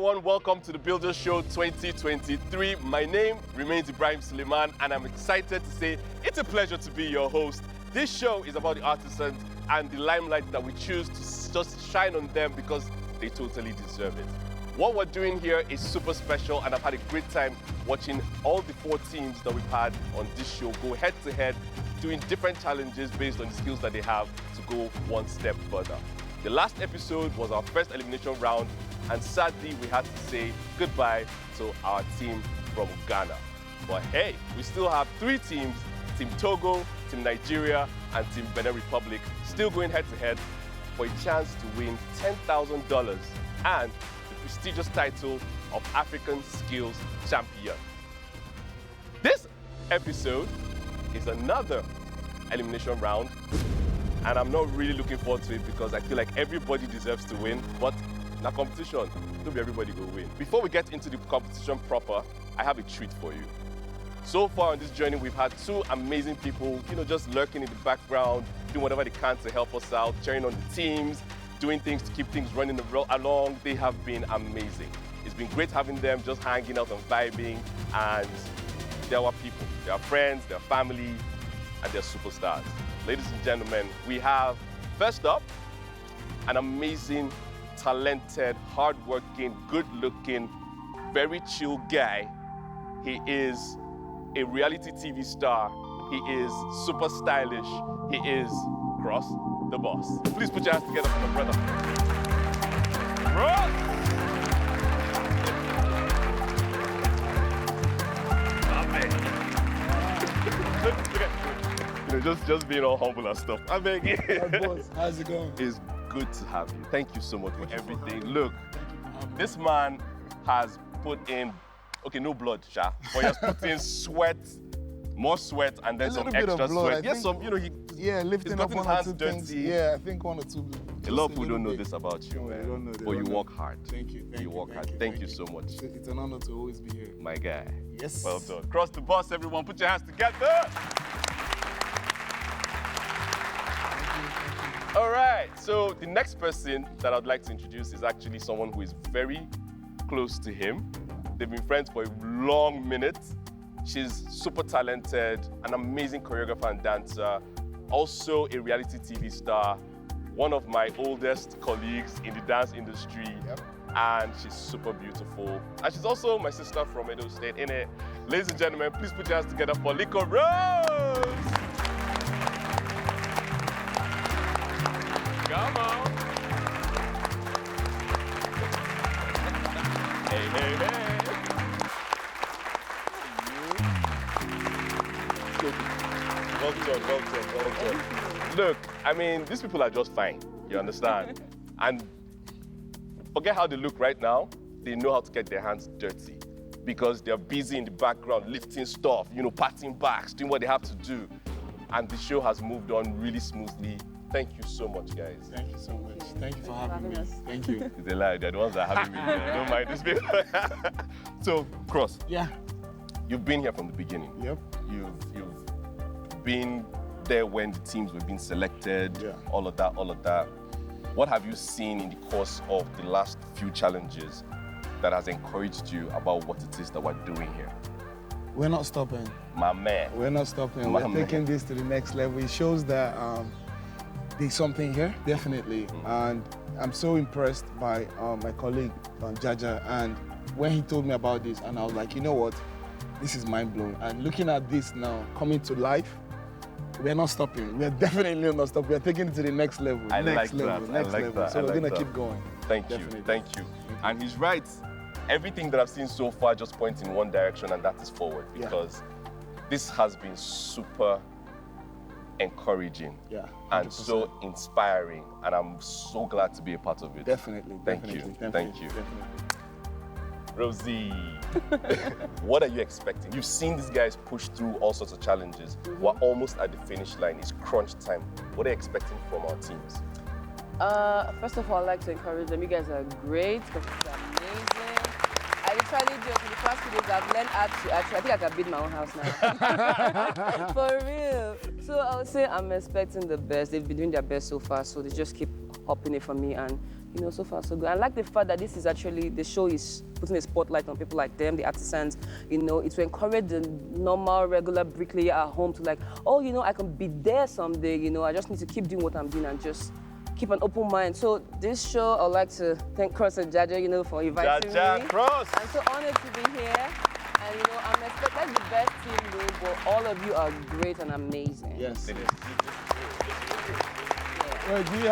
everyone. Welcome to the Builder Show 2023. My name remains Ibrahim Suleiman, and I'm excited to say it's a pleasure to be your host. This show is about the artisans and the limelight that we choose to just shine on them because they totally deserve it. What we're doing here is super special, and I've had a great time watching all the 4 teams that we've had on this show go head to head, doing different challenges based on the skills that they have to go one step further. The last episode was our first elimination round, and sadly we had to say goodbye to our team from Ghana. But hey, we still have 3 teams, Team Togo, Team Nigeria, and Team Benin Republic, still going head to head for a chance to win $10,000 and the prestigious title of African Skills Champion. This episode is another elimination round, and I'm not really looking forward to it because I feel like everybody deserves to win, but in a competition, don't be everybody go win. Before we get into the competition proper, I have a treat for you. So far on this journey, we've had 2 amazing people, just lurking in the background, doing whatever they can to help us out, cheering on the teams, doing things to keep things running along. They have been amazing. It's been great having them just hanging out and vibing, and they're our people. They're our friends, they're family, and they're superstars. Ladies and gentlemen, we have, first up, an amazing, talented, hardworking, good-looking, very chill guy. He is a reality TV star. He is super stylish. He is Cross the Boss. Please put your hands together for my brother. Cross! Just being all humble and stuff. I beg you. Boss, how's it going? It's good to have you. Thank you so much for everything. Look, this man has put in, okay, no blood, Sha, but he has put in sweat, more sweat, and then some extra sweat. Yes, some, lifting up 1 or 2 things. Yeah, I think 1 or 2. A lot of people don't know this about you, man. They don't know. But you work hard. Thank you. You work hard. Thank you so much. It's an honor to always be here. My guy. Yes. Well done. Cross the Boss, everyone. Put your hands together. All right, so the next person that I'd like to introduce is actually someone who is very close to him. They've been friends for a long minute. She's super talented, an amazing choreographer and dancer, also a reality TV star, one of my oldest colleagues in the dance industry, and she's super beautiful. And she's also my sister from Edo State, innit? Ladies and gentlemen, please put your hands together for Liko Rose! Come on. Hey. Well done. Look, I mean, these people are just fine, you understand? And forget how they look right now, they know how to get their hands dirty because they're busy in the background, lifting stuff, patting backs, doing what they have to do. And the show has moved on really smoothly. Thank you so much, guys. Thank you so much. Thank you for having me. Thank you. It's a lie. They're the ones that are having me. I don't mind these people. So, Cross. Yeah. You've been here from the beginning. Yep. You've been there when the teams were being selected. Yeah. All of that. What have you seen in the course of the last few challenges that has encouraged you about what it is that we're doing here? We're not stopping. My man. We're not stopping. We're taking this to the next level. It shows that there's something here, definitely. And I'm so impressed by my colleague, Jaja. And when he told me about this, and I was like, you know what? This is mind-blowing. And looking at this now, coming to life, we're not stopping. We're definitely not stopping. We're taking it to the next level. Next level. So we're going to keep going. Thank you. And he's right. Everything that I've seen so far just points in one direction, and that is forward. Because this has been super encouraging and so inspiring, and I'm so glad to be a part of it. Definitely. Thank you. Rosie, what are you expecting? You've seen these guys push through all sorts of challenges. We're almost at the finish line. It's crunch time. What are you expecting from our teams? First of all, I'd like to encourage them. You guys are great, because it's amazing. I literally do, for the past 2 days, I've learned how to actually, I think I can build my own house now. For real. So I would say I'm expecting the best. They've been doing their best so far, so they just keep hopping it for me, and you know, so far so good. I like the fact that this is actually, the show is putting a spotlight on people like them, the artisans, you know, it's to encourage the normal, regular bricklayer at home to like, oh, you know, I can be there someday, you know, I just need to keep doing what I'm doing and just keep an open mind. So this show, I'd like to thank Cross and Jaja, you know, for inviting me. Cross. I'm so honored to be here. And you know, I'm expecting the best team, though, but all of you are great and amazing. Yes. It is. Well, do you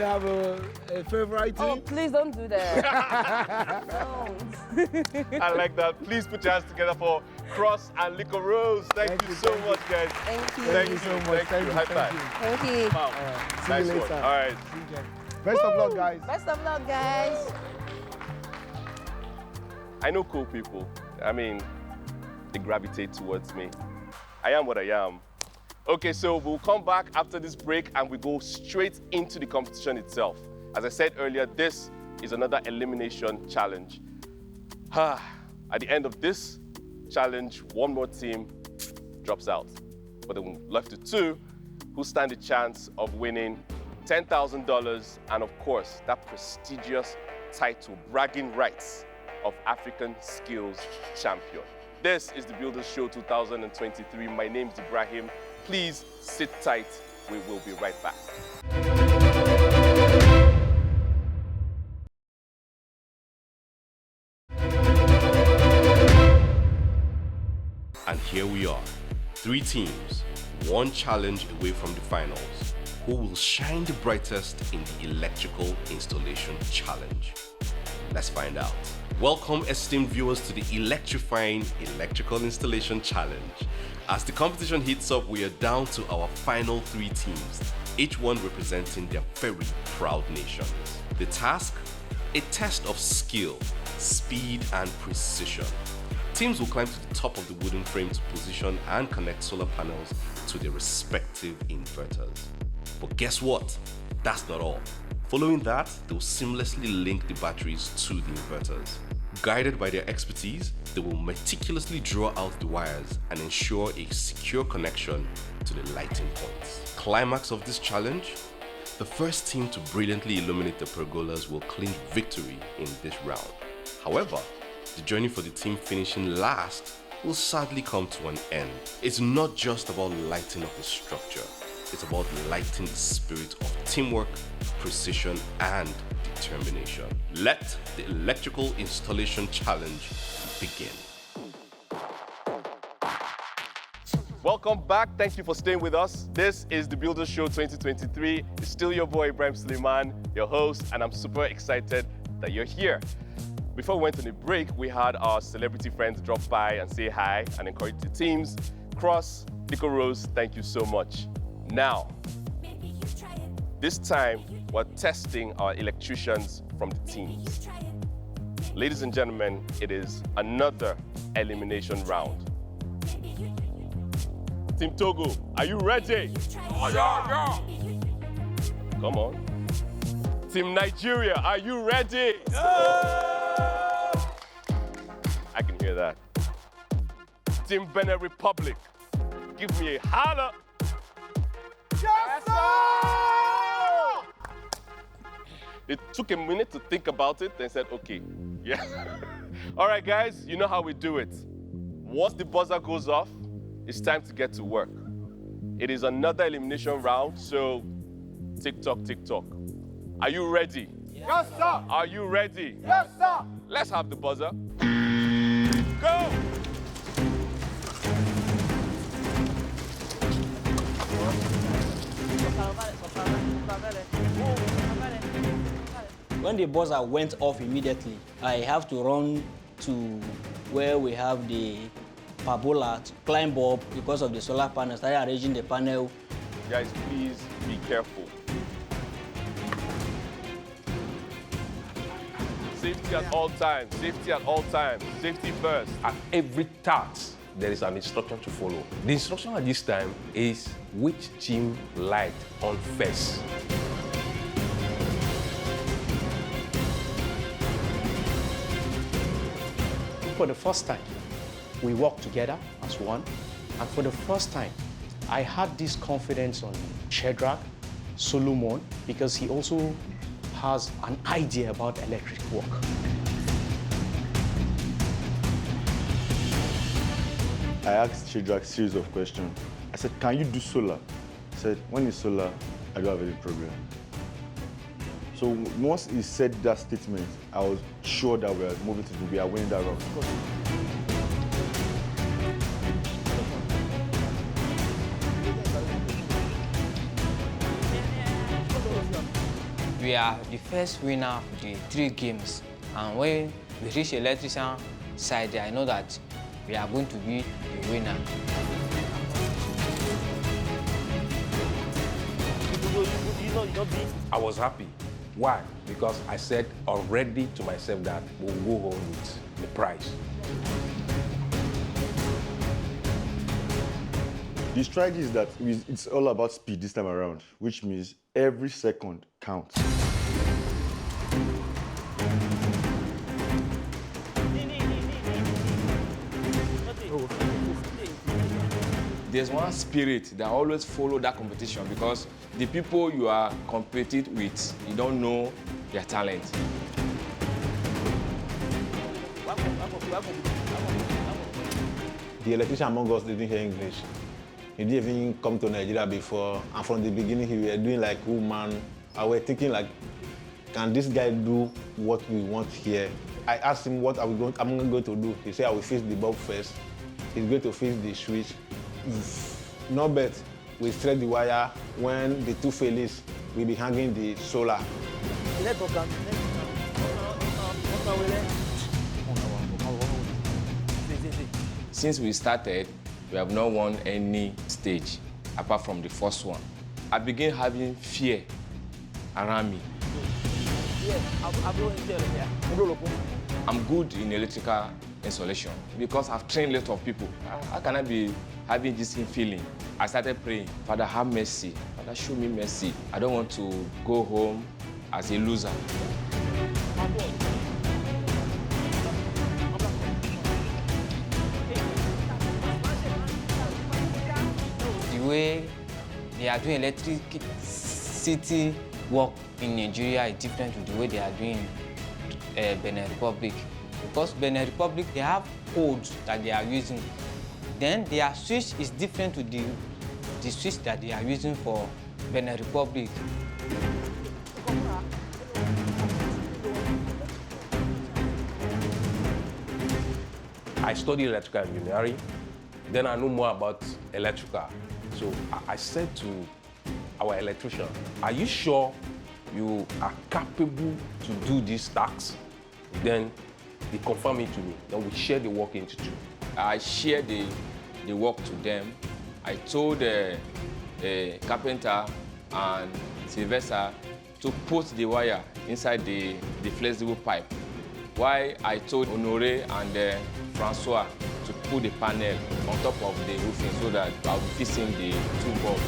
have a favorite team? Oh, please don't do that. Don't. I like that. Please put your hands together for Cross and Lico Rose. Thank you so much, guys. Thank you. Thank you so much. Thank you. High five. Thank you. Wow. See Nice you one. later. All right. Best of luck, guys. Best of luck, guys. I know cool people. I mean, they gravitate towards me. I am what I am. Okay, so we'll come back after this break and we go straight into the competition itself. As I said earlier, this is another elimination challenge. At the end of this challenge, one more team drops out. But then we're left to two who stand a chance of winning $10,000 and of course, that prestigious title, bragging rights of African Skills Champion. This is the Builders Show 2023. My name is Ibrahim. Please sit tight. We will be right back. And here we are, 3 teams, 1 challenge away from the finals. Who will shine the brightest in the electrical installation challenge? Let's find out. Welcome, esteemed viewers, to the electrifying electrical installation challenge. As the competition heats up, we are down to our final 3 teams, each one representing their very proud nations. The task? A test of skill, speed, and precision. Teams will climb to the top of the wooden frame to position and connect solar panels to their respective inverters. But guess what? That's not all. Following that, they'll seamlessly link the batteries to the inverters. Guided by their expertise, they will meticulously draw out the wires and ensure a secure connection to the lighting points. Climax of this challenge? The first team to brilliantly illuminate the pergolas will claim victory in this round. However, the journey for the team finishing last will sadly come to an end. It's not just about lighting up the structure. It's about lighting the spirit of teamwork, precision, and determination. Let the electrical installation challenge begin. Welcome back. Thank you for staying with us. This is the Builders Show 2023. It's still your boy, Ibrahim Suleiman, your host, and I'm super excited that you're here. Before we went on a break, we had our celebrity friends drop by and say hi and encourage the teams. Cross, Lico Rose, thank you so much. Now, this time, we're testing our electricians from the teams. Ladies and gentlemen, it is another elimination round. Team Togo, are you ready? Oh, yeah. Come on. Team Nigeria, are you ready? I can hear that. Team Benin Republic, give me a holler. Yes, sir! It took a minute to think about it, then said, okay, yeah. All right, guys, you know how we do it. Once the buzzer goes off, it's time to get to work. It is another elimination round, so tick-tock, tick-tock. Are you ready? Yes, sir! Are you ready? Yes, sir! Let's have the buzzer. Go! When the buzzer went off immediately, I have to run to where we have the parabola to climb up because of the solar panel, started arranging the panel. Guys, please be careful. Safety at all times, safety at all times, safety first. At every task, there is an instruction to follow. The instruction at this time is which team light on first. For the first time, we worked together as one. And for the first time, I had this confidence on Shedrack, Solomon, because he also has an idea about electric work. I asked Shadrach a series of questions. I said, can you do solar? He said, when it's solar, I don't have any problem. So once he said that statement, I was sure that we are winning that round. We are the first winner of the 3 games, and when we reach the electrician side, I know that we are going to be the winner. I was happy. Why? Because I said already to myself that we'll go home with the prize. The strategy is that it's all about speed this time around, which means every second counts. There's one spirit that always follow that competition because the people you are competing with, you don't know their talent. The electrician among us didn't hear English. He didn't even come to Nigeria before, and from the beginning he was doing like, oh man, I was thinking like, can this guy do what we want here? I asked him what I'm going to do. He said I will fix the bulb first. He's going to fix the switch. No bet, we thread the wire. When the 2 fails, we'll be hanging the solar. Since we started, we have not won any stage apart from the first one. I began having fear around me. I'm good in electrical installation because I've trained a lot of people. How can I be having this feeling? I started praying, Father, have mercy. Father, show me mercy. I don't want to go home as a loser. The way they are doing electricity work in Nigeria is different to the way they are doing Benin Republic. Because Benin Republic, they have codes that they are using. Then their switch is different to the switch that they are using for Benin Republic. I studied electrical engineering. Then I know more about electrical. So I said to our electrician, are you sure you are capable to do these tasks? Then he confirmed it to me. Then we shared the work into 2. I shared the work to them. I told the carpenter and Sylvester to put the wire inside the flexible pipe. While I told Honoré and Francois to put the panel on top of the roofing so that I'll be fixing the 2 bulbs.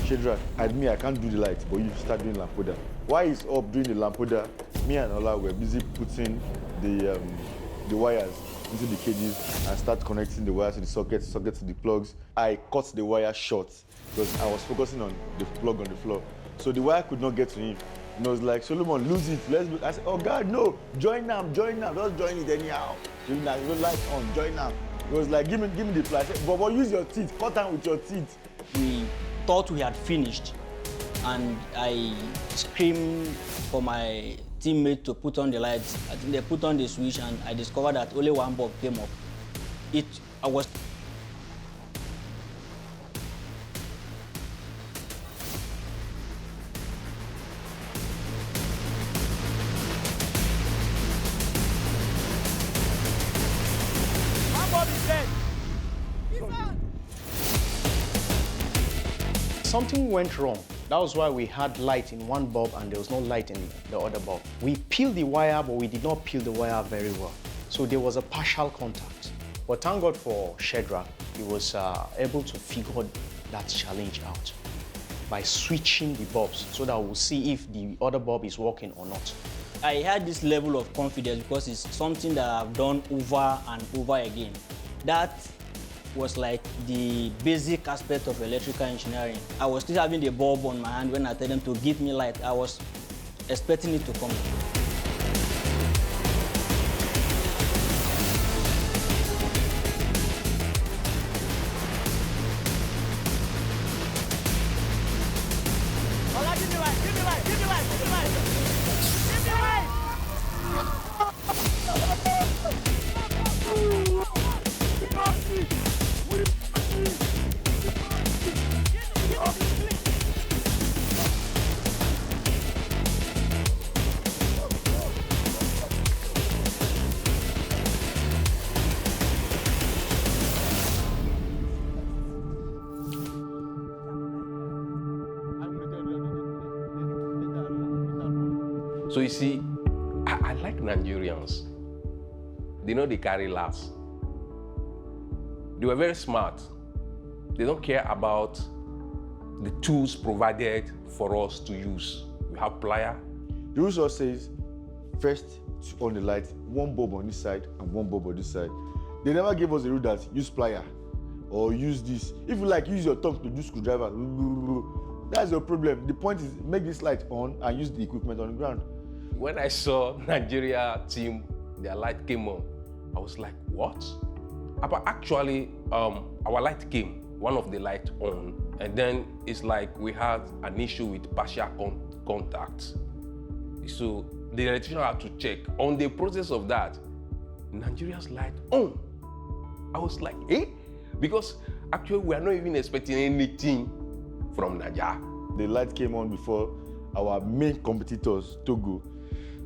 Shedrack, I can't do the light, but you start doing lampoda. While he's up doing the lampoda, me and Ola were busy putting the wires into the cages and start connecting the wires to the sockets to the plugs. I cut the wire short because I was focusing on the plug on the floor. So the wire could not get to him. And I was like, Solomon, lose it, let's go. I said, oh God, no, join now, just join it anyhow. You know, light on, join now. He was like, give me the flash. I said, but use your teeth, cut down with your teeth. We thought we had finished, and I screamed for my teammate to put on the lights. I think they put on the switch, and I discovered that only one bulb came up. I was Something went wrong. That was why we had light in one bulb and there was no light in the other bulb. We peeled the wire, but we did not peel the wire very well. So there was a partial contact. But thank God for Shedrack, he was able to figure that challenge out by switching the bulbs so that we'll see if the other bulb is working or not. I had this level of confidence because it's something that I've done over and over again. That was like the basic aspect of electrical engineering. I was still having the bulb on my hand when I told them to give me light. I was expecting it to come. So you see, I like Nigerians. They know they carry last. They were very smart. They don't care about the tools provided for us to use. We have plier. The rule also says, first on the light, one bulb on this side and one bulb on this side. They never gave us a rule that use plier or use this. If you like, use your tongue to do screwdriver. That's your problem. The point is, make this light on and use the equipment on the ground. When I saw Nigeria team, their light came on, I was like, what? But actually, our light came, one of the lights on, and then it's like we had an issue with partial contact. So the electrician had to check. On the process of that, Nigeria's light on. I was like, eh? Because actually we are not even expecting anything from Nigeria. The light came on before our main competitors, Togo.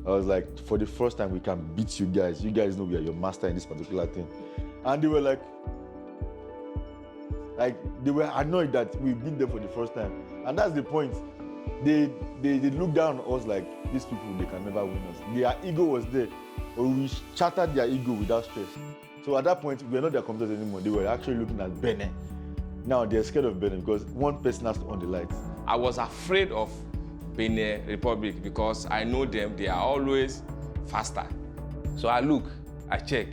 I was like, for the first time, we can beat you guys. You guys know we are your master in this particular thing. And they were like they were annoyed that we beat them for the first time. And that's the point. They looked down on us like, these people, they can never win us. Their ego was there, but we shattered their ego without stress. So at that point, we were not their competitors anymore. They were actually looking at Benin. Now they're scared of Benin because one person has to on the lights. I was afraid of Benin Republic because I know them, they are always faster. So I look, I check.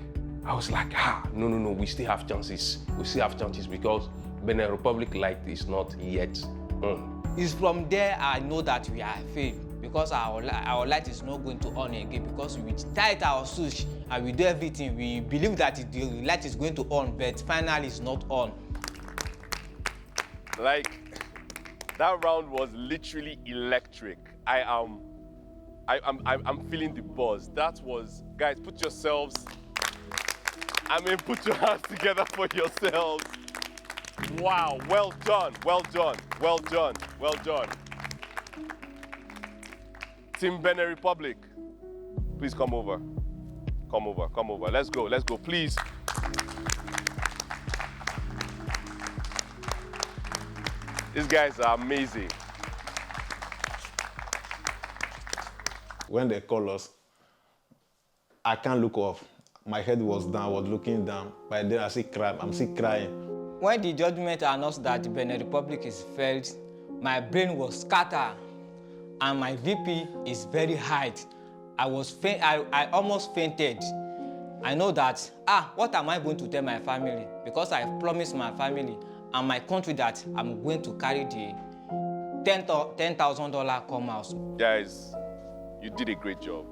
I was like, no, we still have chances. We still have chances because Benin Republic light is not yet on. It's from there I know that we are failed because our light is not going to on again because we tight our switch and we do everything. We believe that the light is going to on, but finally it's not on. Like, that round was literally electric. I'm feeling the buzz. That was, guys, put yourselves, put your hands together for yourselves. Wow, well done, well done, well done, well done. Team Benin Republic, please come over. Come over. Let's go, please. These guys are amazing. When they call us, I can't look off. My head was down, I was looking down. By then I'm still crying. When the judgment announced that the Benin Republic is failed, my brain was scattered, and my VP is very high. I almost fainted. I know that, what am I going to tell my family? Because I promised my family and my country that I'm going to carry the $10,000 come house. Guys, you did a great job.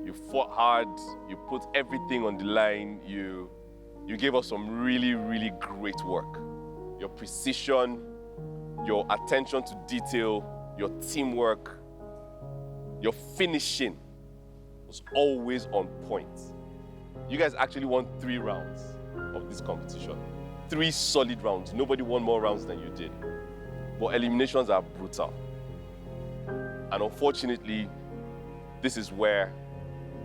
You fought hard, you put everything on the line, you gave us some really, really great work. Your precision, your attention to detail, your teamwork, your finishing was always on point. You guys actually won 3 rounds of this competition. 3 solid rounds. Nobody won more rounds than you did. But eliminations are brutal. And unfortunately, this is where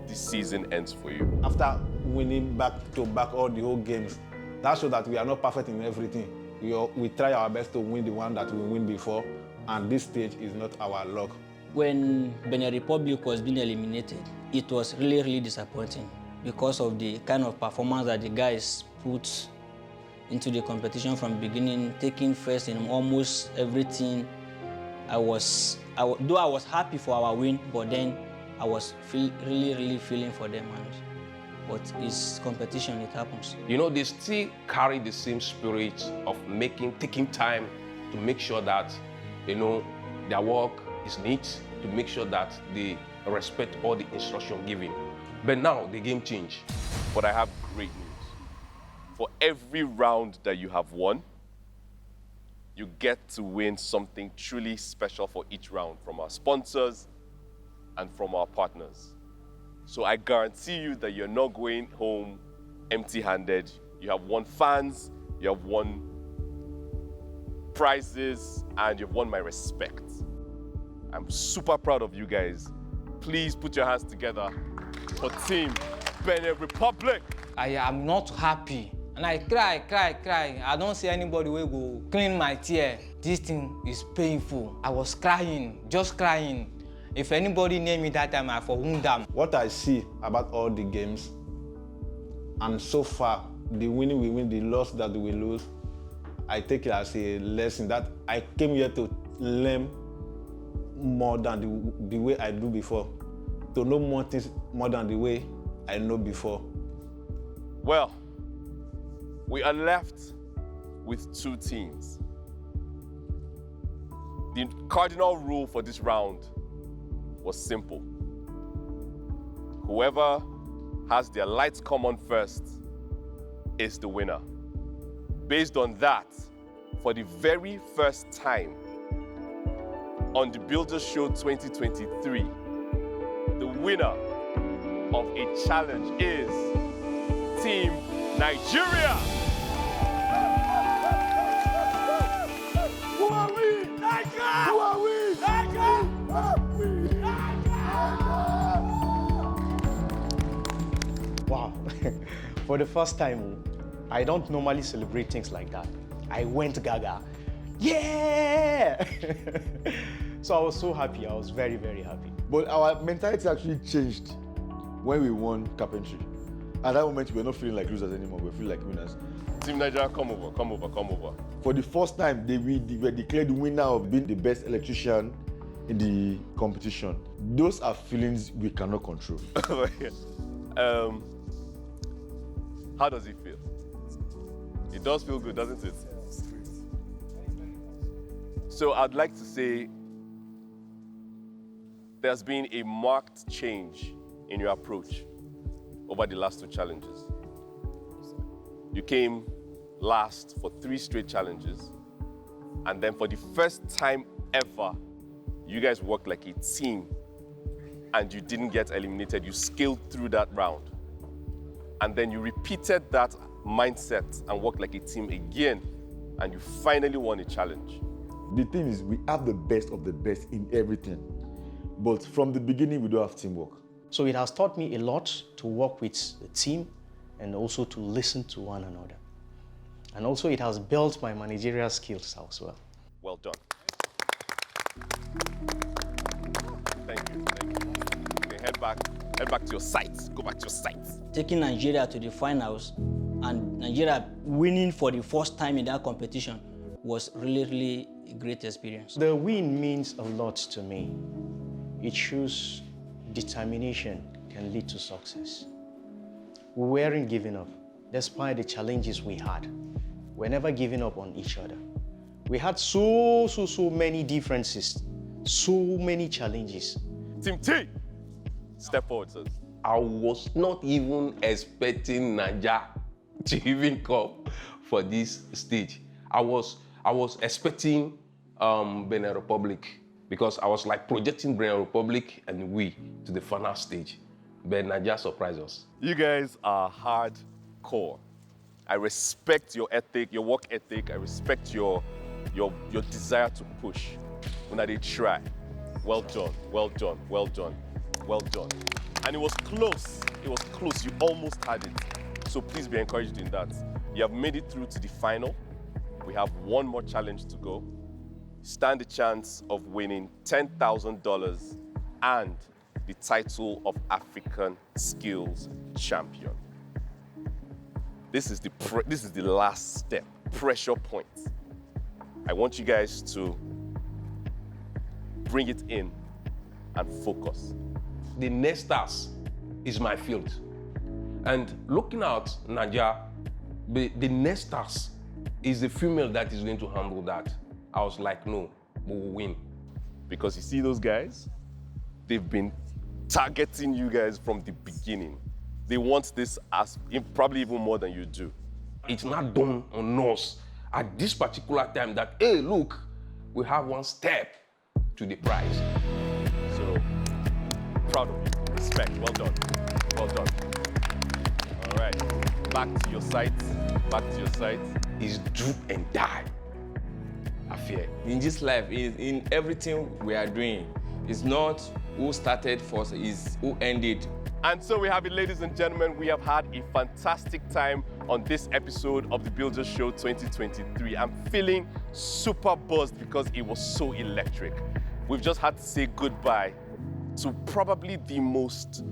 this season ends for you. After winning back-to-back all the whole games, that shows that we are not perfect in everything. We try our best to win the one that we win before, and this stage is not our luck. When Benin Republic was being eliminated, it was really, really disappointing because of the kind of performance that the guys put into the competition from the beginning, taking first in almost everything. Though I was happy for our win, but then I was really, really feeling for them. But it's competition, it happens. You know, they still carry the same spirit of taking time to make sure that, you know, their work is neat, to make sure that they respect all the instruction given. But now the game changed. But I have great news. For every round that you have won, you get to win something truly special for each round from our sponsors and from our partners. So I guarantee you that you're not going home empty-handed. You have won fans, you have won prizes, and you've won my respect. I'm super proud of you guys. Please put your hands together for Team Benin Republic. I am not happy. And I cry. I don't see anybody who go clean my tear. This thing is painful. I was crying, just crying. If anybody near me that time, I for wound them. What I see about all the games, and so far, the winning we win, the loss that we lose, I take it as a lesson that I came here to learn more than the way I do before, to know more things more than the way I know before. Well, we are left with 2 teams. The cardinal rule for this round was simple. Whoever has their lights come on first is the winner. Based on that, for the very first time on the Builders Show 2023, the winner of a challenge is Team Nigeria. Who are we? Nigeria! Who are we? Nigeria! Wow. For the first time, I don't normally celebrate things like that. I went gaga. Yeah! So I was so happy. I was very, very happy. But our mentality actually changed when we won carpentry. At that moment, we were not feeling like losers anymore. We were feeling like winners. Team Nigeria, come over. For the first time, they were declared the winner of being the best electrician in the competition. Those are feelings we cannot control. How does it feel? It does feel good, doesn't it? So I'd like to say there's been a marked change in your approach over the last 2 challenges. You came last for 3 straight challenges, and then for the first time ever, you guys worked like a team and you didn't get eliminated. You scaled through that round. And then you repeated that mindset and worked like a team again, and you finally won a challenge. The thing is, we have the best of the best in everything. But from the beginning, we don't have teamwork. So it has taught me a lot to work with the team and also to listen to one another. And also it has built my managerial skills as well. Well done. Thank you. Okay, head back to your sites. Go back to your sites. Taking Nigeria to the finals and Nigeria winning for the first time in that competition was really, really a great experience. The win means a lot to me. It shows determination can lead to success. We weren't giving up, despite the challenges we had. We're never giving up on each other. We had so many differences, so many challenges. Team T, step forward, sir. I was not even expecting Naija to even come for this stage. I was expecting Benin Republic because I was like projecting Benin Republic and we to the final stage. But Naija surprised us. You guys are hardcore. I respect your ethic, your work ethic. I respect your desire to push. When they try. Well done, well done, well done, well done. And it was close. It was close. You almost had it. So please be encouraged in that. You have made it through to the final. We have one more challenge to go. Stand a chance of winning $10,000 and the title of African Skills Champion. This is the last step, pressure point. I want you guys to bring it in and focus. The Nestars is my field. And looking at Naija, the Nestars is the female that is going to handle that. I was like, no, we will win. Because you see those guys? They've been targeting you guys from the beginning. They want this as probably even more than you do. It's not done on us at this particular time that, hey, look, we have one step to the prize. So, proud of you. Respect. Well done. Well done. All right. Back to your sites. Back to your sites. Is do and die. I fear. In this life, in everything we are doing, it's not who started first, it's who ended. And so we have it, ladies and gentlemen. We have had a fantastic time on this episode of the Builders Show 2023. I'm feeling super buzzed because it was so electric. We've just had to say goodbye to probably the most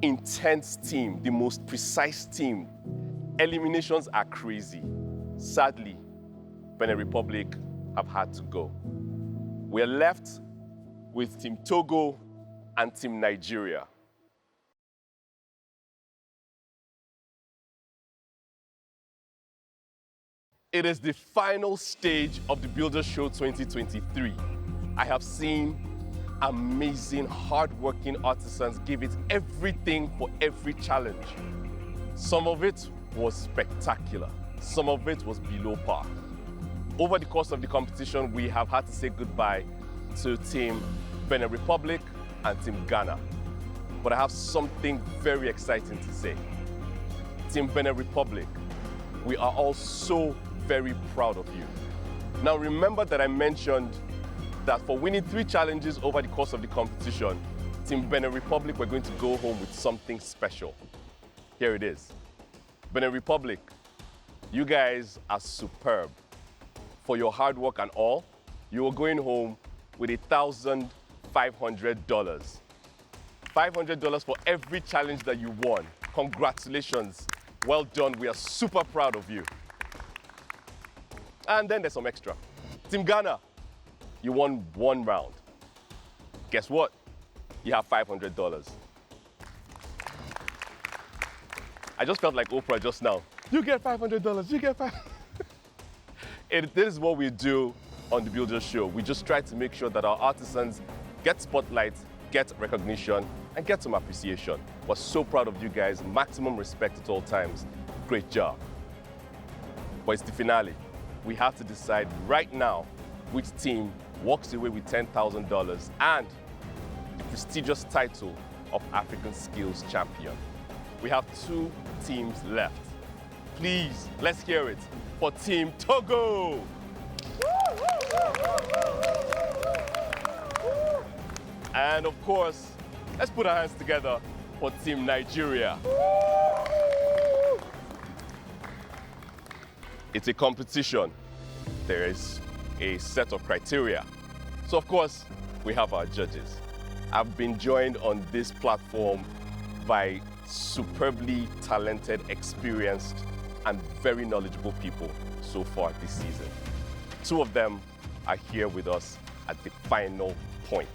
intense team, the most precise team. Eliminations are crazy. Sadly, Benin Republic have had to go. We're left with Team Togo and Team Nigeria. It is the final stage of the Builders Show 2023. I have seen amazing, hardworking artisans give it everything for every challenge. Some of it was spectacular. Some of it was below par. Over the course of the competition, we have had to say goodbye to Team Benin Republic and Team Ghana. But I have something very exciting to say. Team Benin Republic, we are all so very proud of you. Now remember that I mentioned that for winning 3 challenges over the course of the competition, Team Benin Republic were going to go home with something special. Here it is. Benin Republic, you guys are superb. For your hard work and all, you are going home with $1,500. $500 for every challenge that you won. Congratulations. Well done. We are super proud of you. And then there's some extra. Team Ghana, you won 1 round. Guess what? You have $500. I just felt like Oprah just now. You get $500, you get $500. This is what we do on the Builders Show. We just try to make sure that our artisans get spotlight, get recognition, and get some appreciation. We're so proud of you guys. Maximum respect at all times. Great job. But it's the finale. We have to decide right now which team walks away with $10,000 and the prestigious title of African Skills Champion. We have 2 teams left. Please, let's hear it for Team Togo. And of course, let's put our hands together for Team Nigeria. It's a competition. There is a set of criteria. So of course, we have our judges. I've been joined on this platform by superbly talented, experienced, and very knowledgeable people so far this season. 2 of them are here with us at the final point.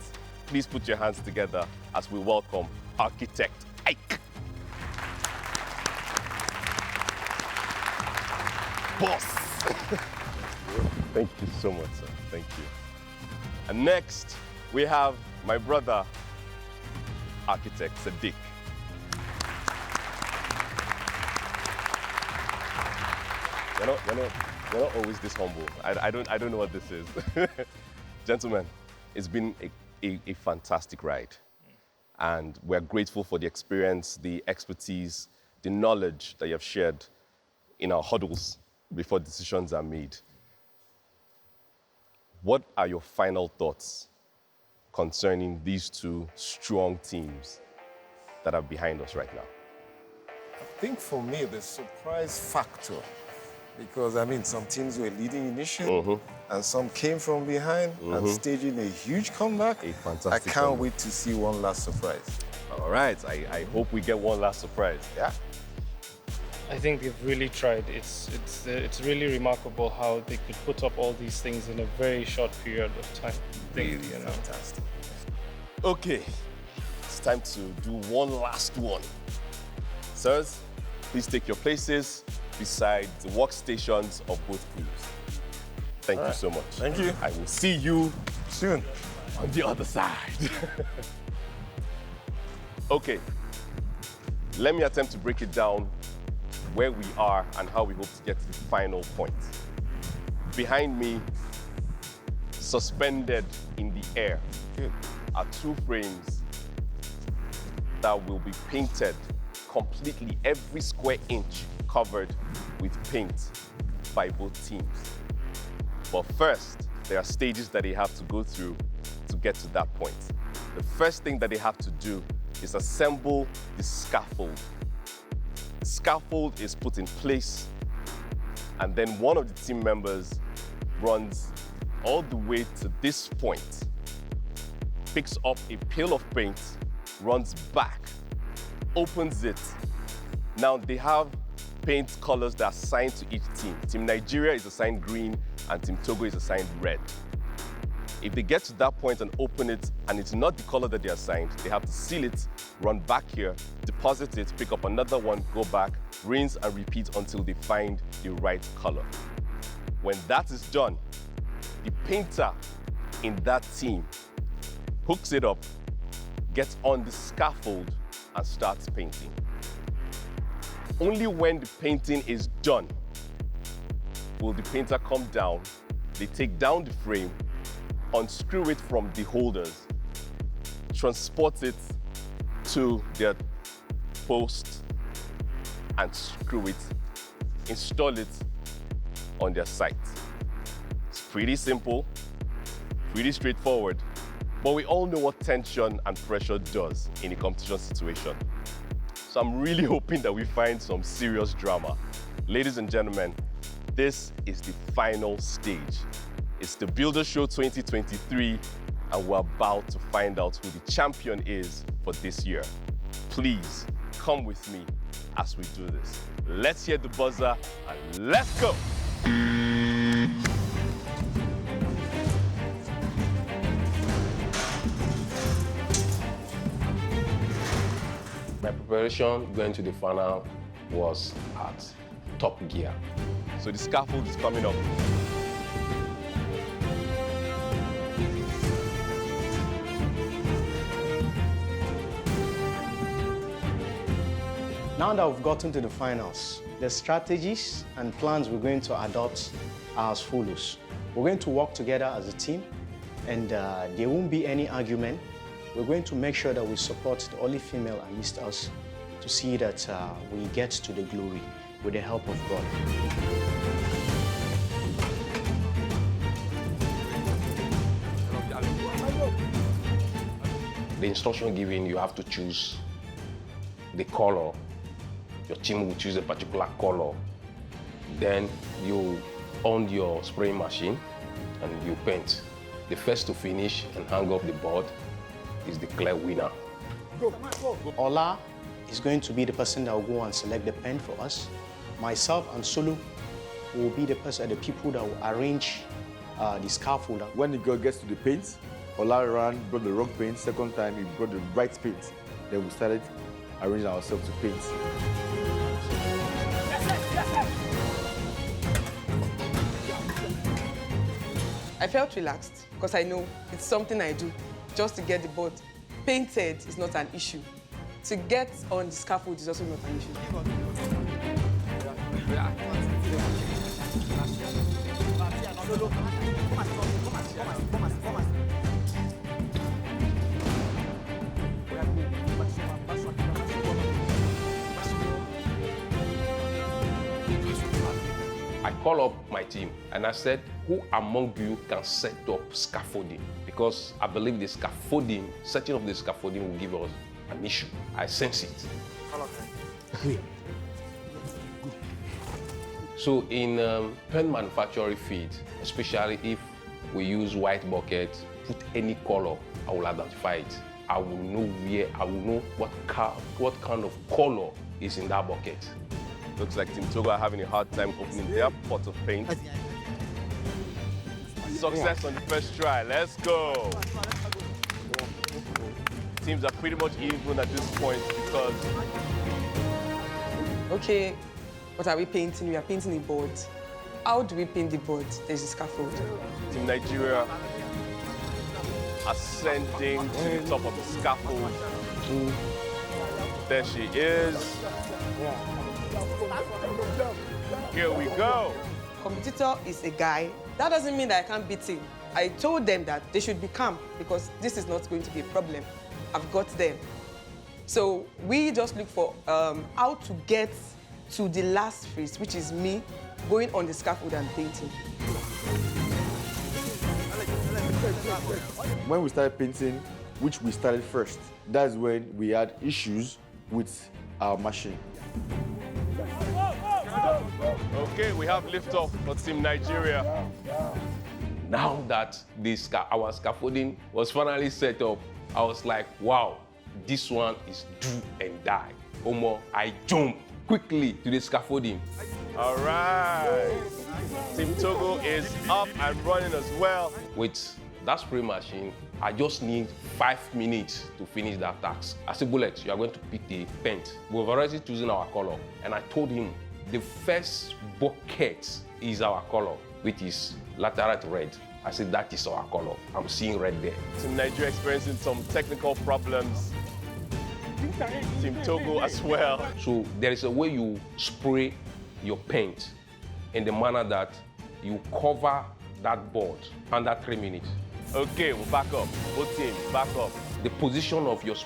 Please put your hands together as we welcome Architect Ike. Boss. Thank you so much, sir. Thank you. And next, we have my brother, Architect Sadiq. You're not always this humble. I don't know what this is. Gentlemen, it's been a fantastic ride. And we're grateful for the experience, the expertise, the knowledge that you have shared in our huddles before decisions are made. What are your final thoughts concerning these two strong teams that are behind us right now? I think for me, the surprise factor, because I mean, some teams were leading initially, and some came from behind and staging a huge comeback. A fantastic I can't comeback. wait to see one last surprise. All right, I hope we get one last surprise. Yeah. I think they've really tried. It's really remarkable how they could put up all these things in a very short period of time. Really fantastic. Okay, it's time to do one last one. Sirs, please take your places beside the workstations of both teams. Thank you so much. Thank you. I will see you soon on the other side. Okay, let me attempt to break it down where we are and how we hope to get to the final point. Behind me, suspended in the air, are two frames that will be painted completely, every square inch covered with paint by both teams. But first, there are stages that they have to go through to get to that point. The first thing that they have to do is assemble the scaffold. The scaffold is put in place, and then one of the team members runs all the way to this point, picks up a pail of paint, runs back, opens it. Now they have paint colors that are assigned to each team. Team Nigeria is assigned green and Team Togo is assigned red. If they get to that point and open it and it's not the color that they assigned, they have to seal it, run back here, deposit it, pick up another one, go back, rinse and repeat until they find the right color. When that is done, the painter in that team hooks it up, gets on the scaffold and starts painting. Only when the painting is done will the painter come down, they take down the frame, unscrew it from the holders, transport it to their post and screw it, install it on their site. It's pretty simple, pretty straightforward, but we all know what tension and pressure does in a competition situation. So I'm really hoping that we find some serious drama. Ladies and gentlemen, this is the final stage. It's the Builder Show 2023, and we're about to find out who the champion is for this year. Please come with me as we do this. Let's hear the buzzer and let's go. My preparation going to the final was at top gear. So the scaffold is coming up. Now that we've gotten to the finals, the strategies and plans we're going to adopt are as follows. We're going to work together as a team, and there won't be any argument. We're going to make sure that we support the only female amidst us to see that we get to the glory with the help of God. The instruction given, you have to choose the color. Your team will choose a particular color. Then you on your spraying machine and you paint. The first to finish and hang up the board is the clear winner. Ola is going to be the person that will go and select the pen for us. Myself and Sulu will be the people that will arrange the scaffolder. When the girl gets to the paint, Ola ran, brought the wrong paint. Second time, he brought the right paint. Then we started arranging ourselves to paint. I felt relaxed because I know it's something I do just to get the board painted is not an issue. To get on the scaffold is also not an issue. I call up my team and I said, who among you can set up scaffolding? Because I believe the scaffolding, setting up the scaffolding will give us an issue. I sense it. So in pen manufacturing field, especially if we use white bucket, put any color, I will identify it. I will know where, I will know what kind of color is in that bucket. Looks like Team Togo are having a hard time opening their pot of paint. Success on the first try. Let's go. Teams are pretty much even at this point because... Okay, what are we painting? We are painting a board. How do we paint the board? There's a scaffold. Team Nigeria ascending to the top of the scaffold. There she is. Here we go. Competitor is a guy. That doesn't mean that I can't beat him. I told them that they should be calm because this is not going to be a problem. I've got them. So we just look for how to get to the last phase, which is me going on the scaffold and painting. When we started painting, which we started first, that's when we had issues with our machine. Okay, we have liftoff for Team Nigeria. Now that our scaffolding was finally set up, I was like, wow, this one is do and die. Omo, I jump quickly to the scaffolding. All right. Team Togo is up and running as well. With that spray machine, I just need 5 minutes to finish that task. I said, Bullet, you are going to pick the paint. We've already chosen our color. And I told him, the first bucket is our color, which is laterite red. I said, that is our color. I'm seeing red there. Team Nigeria experiencing some technical problems. Team Togo as well. So there is a way you spray your paint in the manner that you cover that board under 3 minutes. Okay, we'll back up. Both teams, back up. The position of your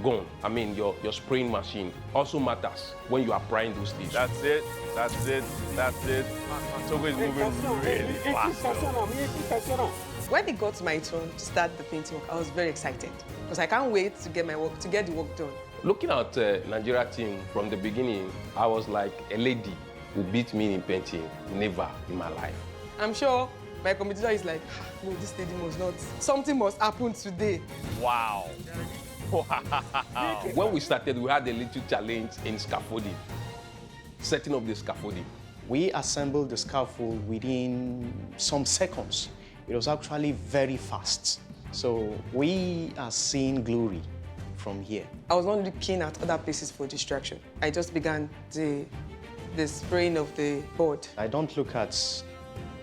gun, I mean your spraying machine, also matters when you are applying those things. That's it, that's it, that's it. Togo is moving really fast. When it got my turn to start the painting work, I was very excited because I can't wait to get the work done. Looking at Nigeria team from the beginning, I was like a lady who beat me in painting. Never in my life. I'm sure my competitor is like, no, this lady must not. Something must happen today. Wow. When we started, we had a little challenge in scaffolding, setting up the scaffolding. We assembled the scaffold within some seconds. It was actually very fast. So we are seeing glory from here. I was not looking at other places for distraction. I just began the spraying of the board. I don't look at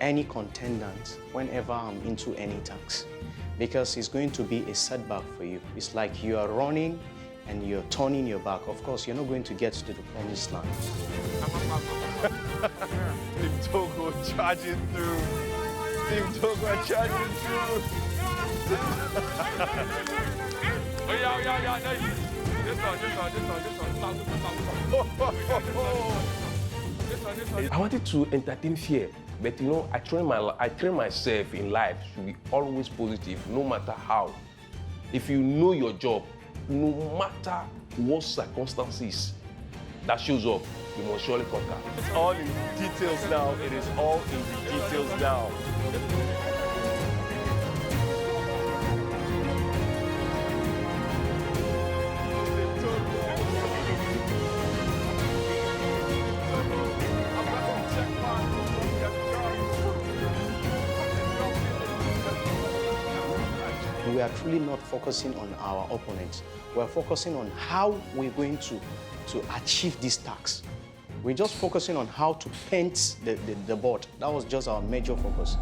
any contendant whenever I'm into any task because it's going to be a setback for you. It's like you are running and you're turning your back. Of course, you're not going to get to the promised land. Team Togo charging through. Team Togo charging through. Oh yeah. This one. I wanted to entertain fear, but you know, I train myself in life to be always positive, no matter how. If you know your job, no matter what circumstances that shows up, you must surely conquer. It's all in details now. It is all in the details now. we are truly not focusing on our opponents. We are focusing on how we're going to achieve these tasks. We're just focusing on how to paint the board. That was just our major focus.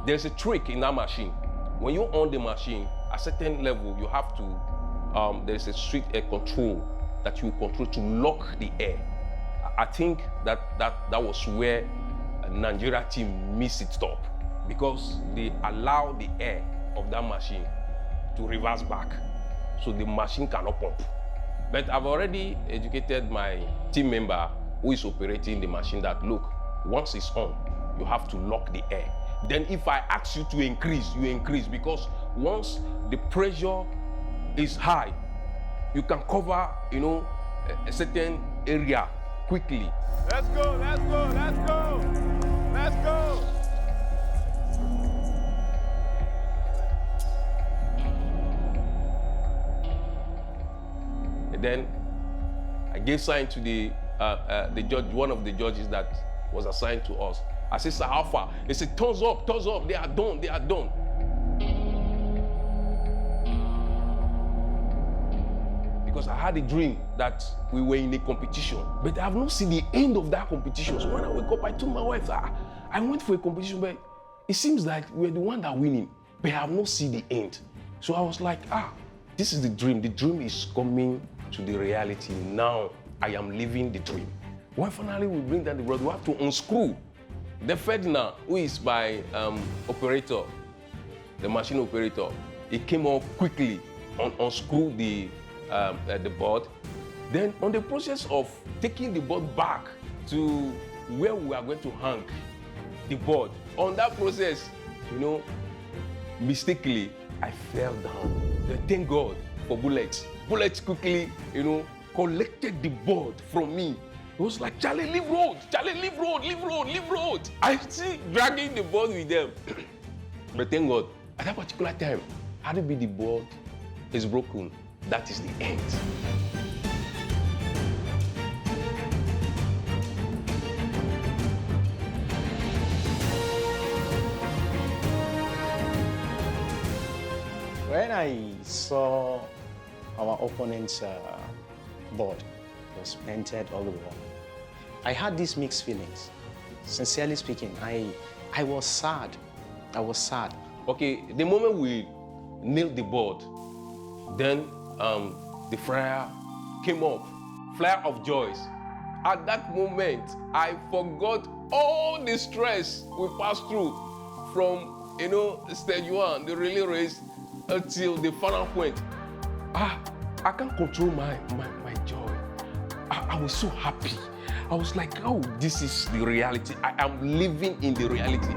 There's a trick in that machine. When you own the machine, at a certain level, you have to, there's a strict air control that you control to lock the air. I think that was where Nigeria team missed its stop, because they allow the air of that machine to reverse back, so the machine cannot pump. But I've already educated my team member who is operating the machine that, look, once it's on, you have to lock the air. Then if I ask you to increase, you increase, because once the pressure is high, you can cover, a certain area quickly. Let's go, let's go, let's go, let's go. And then I gave sign to the judge, one of the judges that was assigned to us. I said, "Sir, how far?" They said, thumbs up, they are done, they are done. Because I had a dream that we were in a competition, but I have not seen the end of that competition. So when I wake up, I told my wife, I went for a competition, but it seems like we're the one that are winning, but I have not seen the end. So I was like, this is the dream. The dream is coming to the reality. Now I am living the dream. When finally we bring down the board, we have to unscrew the Ferdinand, who is my operator, the machine operator. He came up quickly, unscrew the board. Then on the process of taking the board back to where we are going to hang the board, on that process, mistakenly, I fell down. Then thank God for bullets. Bullets quickly, collected the board from me. It was like, Charlie, leave road, Charlie, leave road, leave road, leave road. I'm still dragging the board with them. But thank God, at that particular time, had it be the board is broken, that is the end. When I saw our opponent's board, it was painted all over, I had these mixed feelings. Sincerely speaking, I was sad. I was sad. Okay, the moment we nailed the board, then the flyer came up, flyer of joys. At that moment, I forgot all the stress we passed through from, stage one, the relay race, until the final point. I can't control my joy. I was so happy. I was like, oh, this is the reality. I am living in the reality.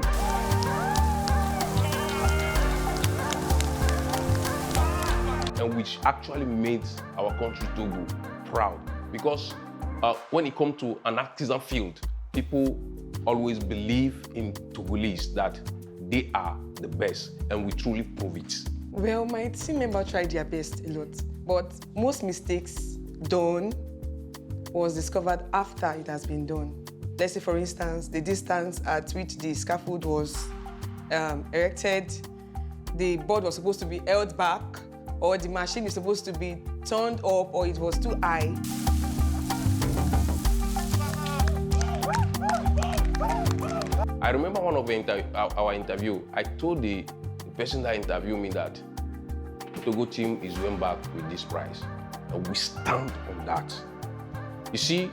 And which actually made our country Togo proud. Because when it comes to an artisan field, people always believe in Togolese that they are the best, and we truly prove it. Well, my team member tried their best a lot, but most mistakes done was discovered after it has been done. Let's say, for instance, the distance at which the scaffold was erected, the board was supposed to be held back, or the machine is supposed to be turned up, or it was too high. I remember one of our interview, I told the person that interviewed me that the Togo team is going back with this prize. And we stand on that. You see,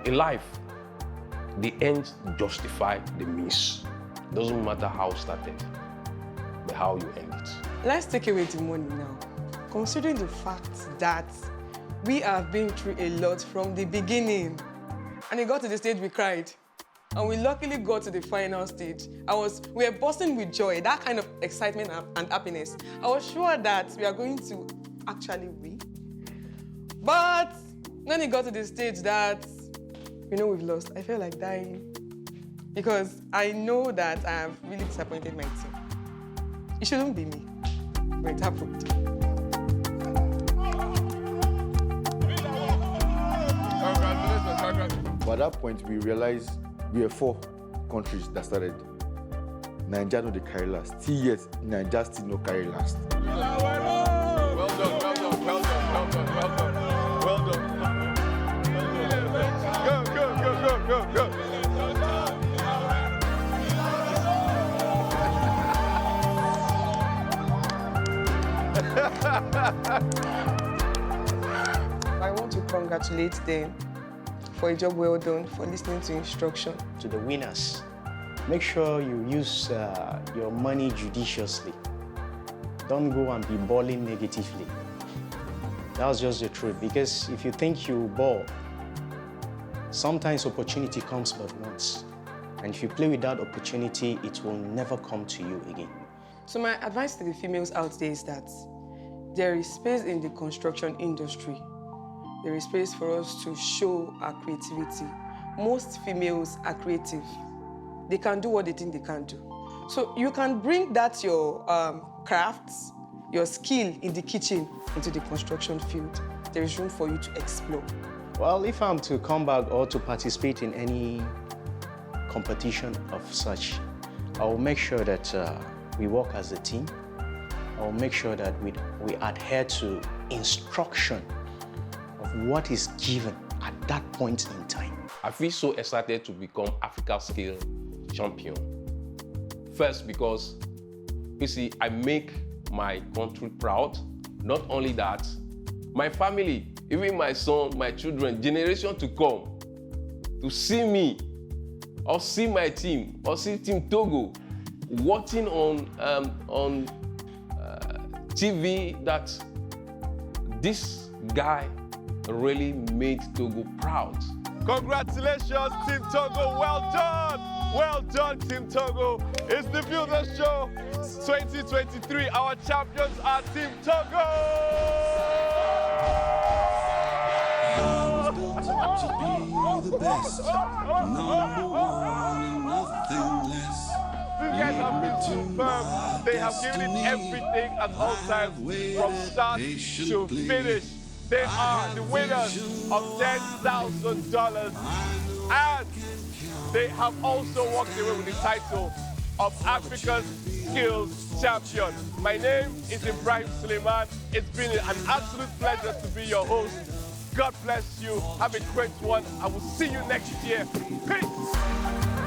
in life, the ends justify the means. It doesn't matter how it started, but how you end it. Let's take away the money now. Considering the fact that we have been through a lot from the beginning, and it got to the stage we cried, and we luckily got to the final stage. We were bursting with joy, that kind of excitement and happiness. I was sure that we are going to actually win. But when it got to the stage that, we've lost, I felt like dying. Because I know that I have really disappointed my team. It shouldn't be me, but it happened. But at that point, we realized we were 4 countries that started. Nigeria no dey carry last. Till yet, Nigeria still no carry last. Well done, well done, well done, well done, well done, well done. Go. I want to congratulate them for a job well done, for listening to instruction. To the winners, make sure you use your money judiciously. Don't go and be balling negatively. That's just the truth, because if you think you ball, sometimes opportunity comes but once. And if you play with that opportunity, it will never come to you again. So my advice to the females out there is that there is space in the construction industry. There is space for us to show our creativity. Most females are creative. They can do what they think they can do. So you can bring that, your crafts, your skill in the kitchen into the construction field. There is room for you to explore. Well, if I'm to come back or to participate in any competition of such, I will make sure that we work as a team. I will make sure that we adhere to instruction of what is given at that point in time. I feel so excited to become Africa Scale Champion. First, because, you see, I make my country proud. Not only that, my family, even my son, my children, generation to come, to see me, or see my team, or see Team Togo, watching on TV that this guy really made Togo proud. Congratulations, Team Togo. Well done. Well done, Team Togo. It's the Builder Show 2023. Our champions are Team Togo. To be the best, number one and nothing less. These guys have been superb. They have given it everything at all times, from start to finish. They are the winners of $10,000, and they have also walked away with the title of Africa's Skills Champion. My name is Ibrahim Suleiman. It's been an absolute pleasure to be your host. God bless you. Have a great one. I will see you next year. Peace.